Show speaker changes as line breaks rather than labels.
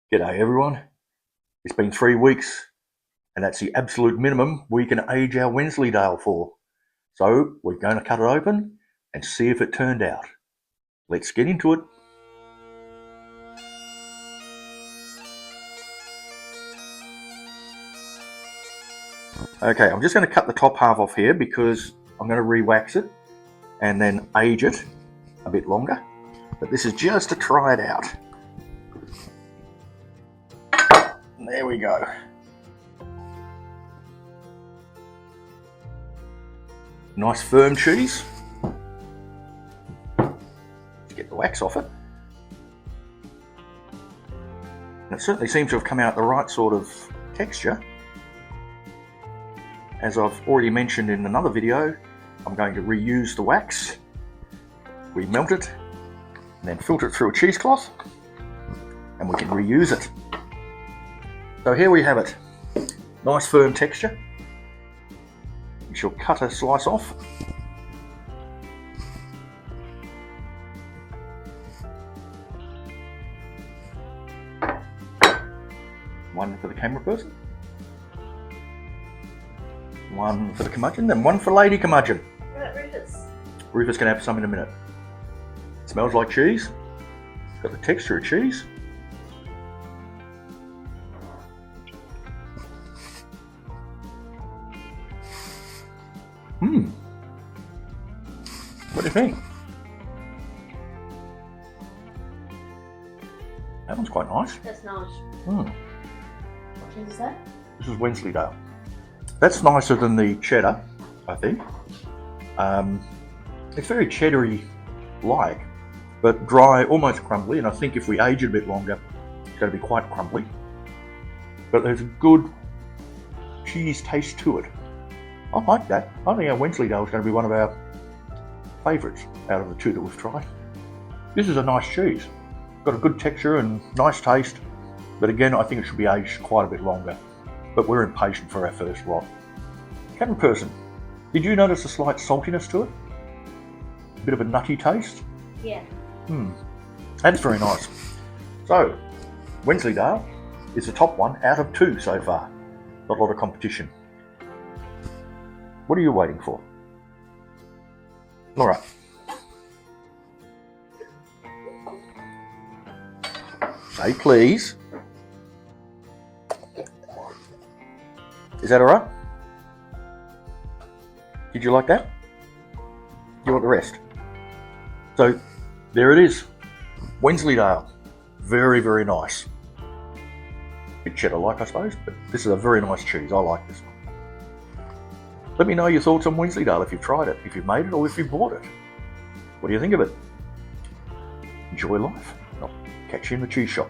G'day everyone. It's been 3 weeks and that's the absolute minimum we can age our Wensleydale for. So we're going to cut it open and see if it turned out. Let's get into it. Okay, I'm just going to cut the top half off here because I'm going to re-wax it and then age it a bit longer. But this is just to try it out. There we go. Nice firm cheese. Let's get the wax off it. And it certainly seems to have come out the right sort of texture. As I've already mentioned in another video, I'm going to reuse the wax, remelt it, and then filter it through a cheesecloth, and we can reuse it. So here we have it. Nice firm texture. We shall cut a slice off. One for the camera person. One for the curmudgeon, then one for Lady Curmudgeon.
What about Rufus?
Rufus can have some in a minute. It smells like cheese. Got the texture of cheese. What do you think? That one's quite nice.
That's nice.
Mm.
What cheese is that?
This is Wensleydale. That's nicer than the cheddar, I think. It's very cheddary-like, but dry, almost crumbly, and I think if we age it a bit longer, it's going to be quite crumbly. But there's a good cheese taste to it. I like that. I think our Wensleydale is going to be one of our favourites out of the two that we've tried. This is a nice cheese. Got a good texture and nice taste, but again, I think it should be aged quite a bit longer. But we're impatient for our first lot. Camera person, did you notice a slight saltiness to it? A bit of a nutty taste?
Yeah.
That's very nice. So, Wensleydale is the top one out of 2 so far. Not a lot of competition. What are you waiting for? Alright. Say please. Is that alright? Did you like that? You want the rest? So, there it is. Wensleydale. Very, very nice. Bit cheddar-like, I suppose, but this is a very nice cheese. I like this one. Let me know your thoughts on Wensleydale if you've tried it, if you've made it, or if you've bought it. What do you think of it? Enjoy life. I'll catch you in the cheese shop.